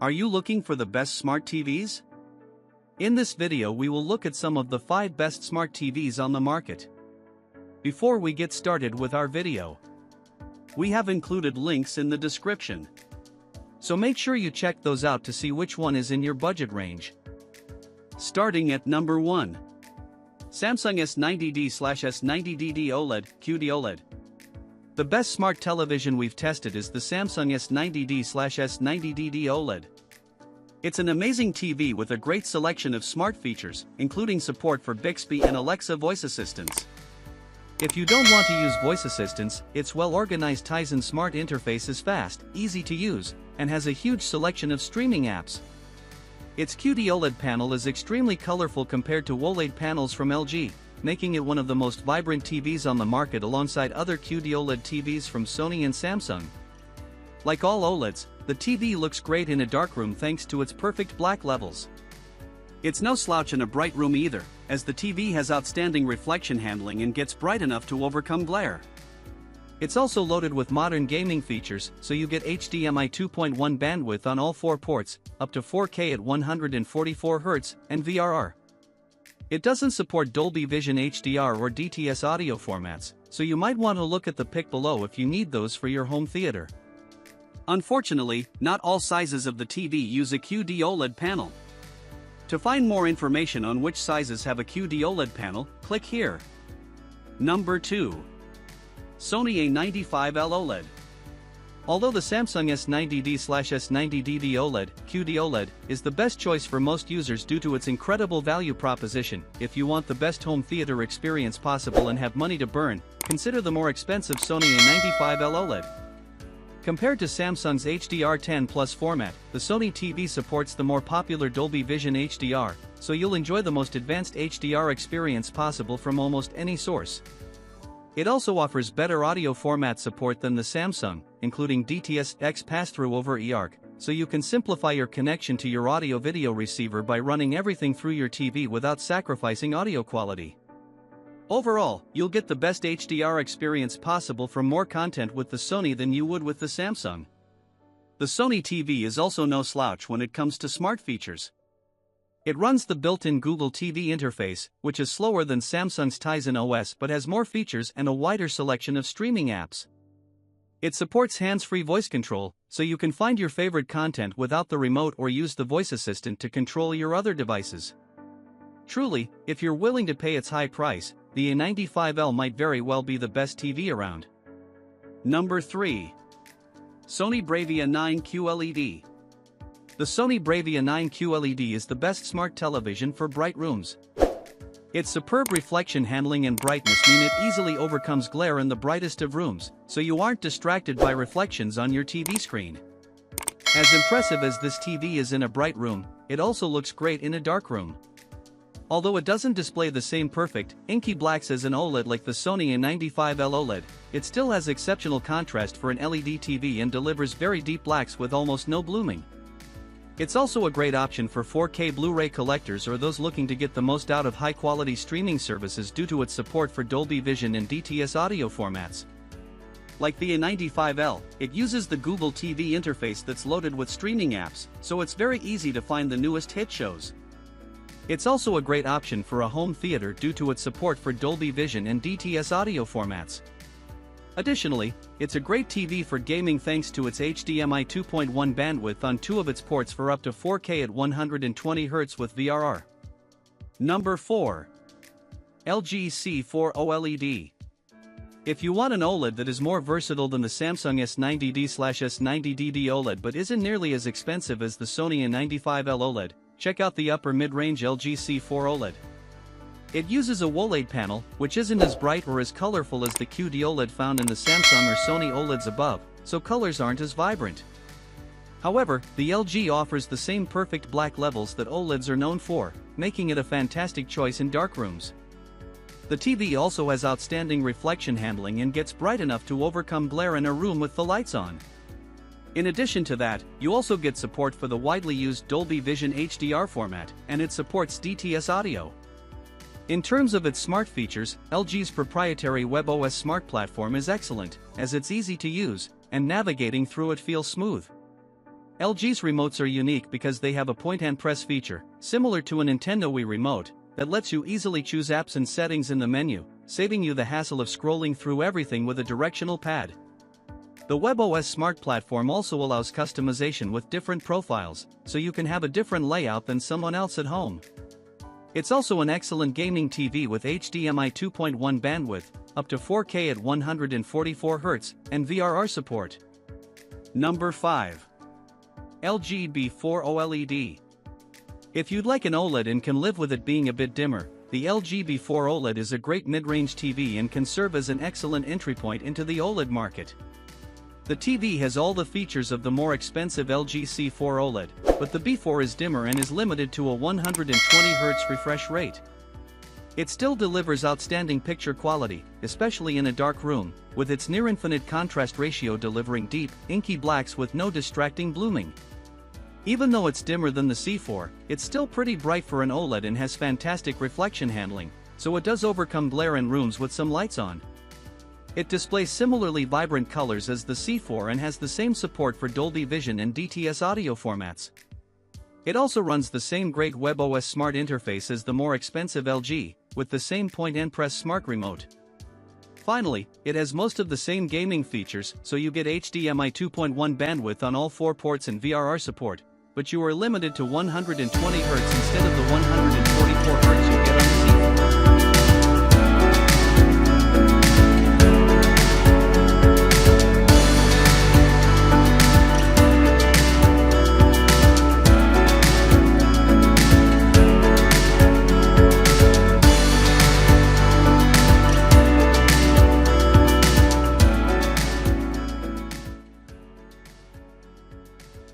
Are you looking for the best smart TVs? In this video we will look at some of the 5 best smart TVs on the market. Before we get started with our video, we have included links in the description. So make sure you check those out to see which one is in your budget range. Starting at number 1. Samsung S90D/S90DD OLED, QD-OLED. The best smart television we've tested is the Samsung S90D/S90DD OLED. It's an amazing TV with a great selection of smart features, including support for Bixby and Alexa voice assistants. If you don't want to use voice assistants, its well-organized Tizen smart interface is fast, easy to use, and has a huge selection of streaming apps. Its QD-OLED panel is extremely colorful compared to OLED panels from LG, making it one of the most vibrant TVs on the market alongside other QD-OLED TVs from Sony and Samsung. Like all OLEDs, the TV looks great in a darkroom thanks to its perfect black levels. It's no slouch in a bright room either, as the TV has outstanding reflection handling and gets bright enough to overcome glare. It's also loaded with modern gaming features, so you get HDMI 2.1 bandwidth on all 4 ports, up to 4K at 144Hz, and VRR. It doesn't support Dolby Vision HDR or DTS audio formats, so you might want to look at the pic below if you need those for your home theater. Unfortunately, not all sizes of the TV use a QD-OLED panel. To find more information on which sizes have a QD-OLED panel, click here. Number 2. Sony A95L OLED. Although the Samsung S90D/S90DD OLED, QD-OLED, is the best choice for most users due to its incredible value proposition, if you want the best home theater experience possible and have money to burn, consider the more expensive Sony A95L OLED. Compared to Samsung's HDR10 Plus format, the Sony TV supports the more popular Dolby Vision HDR, so you'll enjoy the most advanced HDR experience possible from almost any source. It also offers better audio format support than the Samsung, including DTS-X pass-through over eARC, so you can simplify your connection to your audio-video receiver by running everything through your TV without sacrificing audio quality. Overall, you'll get the best HDR experience possible from more content with the Sony than you would with the Samsung. The Sony TV is also no slouch when it comes to smart features. It runs the built-in Google TV interface, which is slower than Samsung's Tizen OS but has more features and a wider selection of streaming apps. It supports hands-free voice control, so you can find your favorite content without the remote or use the voice assistant to control your other devices. Truly, if you're willing to pay its high price, the A95L might very well be the best TV around. Number 3. Sony BRAVIA 9 QLED. The Sony BRAVIA 9 QLED is the best smart television for bright rooms. Its superb reflection handling and brightness mean it easily overcomes glare in the brightest of rooms, so you aren't distracted by reflections on your TV screen. As impressive as this TV is in a bright room, it also looks great in a dark room. Although it doesn't display the same perfect, inky blacks as an OLED like the Sony A95L OLED, it still has exceptional contrast for an LED TV and delivers very deep blacks with almost no blooming. It's also a great option for 4K Blu-ray collectors or those looking to get the most out of high-quality streaming services due to its support for Dolby Vision and DTS audio formats. Like the A95L, it uses the Google TV interface that's loaded with streaming apps, so it's very easy to find the newest hit shows. It's also a great option for a home theater due to its support for Dolby Vision and DTS audio formats. Additionally, it's a great TV for gaming thanks to its HDMI 2.1 bandwidth on 2 of its ports for up to 4K at 120Hz with VRR. Number 4. LG C4 OLED. If you want an OLED that is more versatile than the Samsung S90D/S90DD OLED but isn't nearly as expensive as the Sony A95L OLED, check out the upper mid-range LG C4 OLED. It uses a OLED panel, which isn't as bright or as colorful as the QD-OLED found in the Samsung or Sony OLEDs above, so colors aren't as vibrant. However, the LG offers the same perfect black levels that OLEDs are known for, making it a fantastic choice in dark rooms. The TV also has outstanding reflection handling and gets bright enough to overcome glare in a room with the lights on. In addition to that, you also get support for the widely used Dolby Vision HDR format, and it supports DTS audio. In terms of its smart features, LG's proprietary WebOS smart platform is excellent, as it's easy to use, and navigating through it feels smooth. LG's remotes are unique because they have a point-and-press feature, similar to a Nintendo Wii remote, that lets you easily choose apps and settings in the menu, saving you the hassle of scrolling through everything with a directional pad. The WebOS Smart platform also allows customization with different profiles, so you can have a different layout than someone else at home. It's also an excellent gaming TV with HDMI 2.1 bandwidth, up to 4K at 144 Hz, and VRR support. Number 5. LG B4 OLED. If you'd like an OLED and can live with it being a bit dimmer, the LG B4 OLED is a great mid-range TV and can serve as an excellent entry point into the OLED market. The TV has all the features of the more expensive LG C4 OLED, but the B4 is dimmer and is limited to a 120 Hz refresh rate. It still delivers outstanding picture quality, especially in a dark room, with its near-infinite contrast ratio delivering deep, inky blacks with no distracting blooming. Even though it's dimmer than the C4, it's still pretty bright for an OLED and has fantastic reflection handling, so it does overcome glare in rooms with some lights on. It displays similarly vibrant colors as the C4 and has the same support for Dolby Vision and DTS audio formats. It also runs the same great WebOS Smart interface as the more expensive LG, with the same point-and-press smart remote. Finally, it has most of the same gaming features, so you get HDMI 2.1 bandwidth on all 4 ports and VRR support, but you are limited to 120 Hz instead of the 144 Hz you get on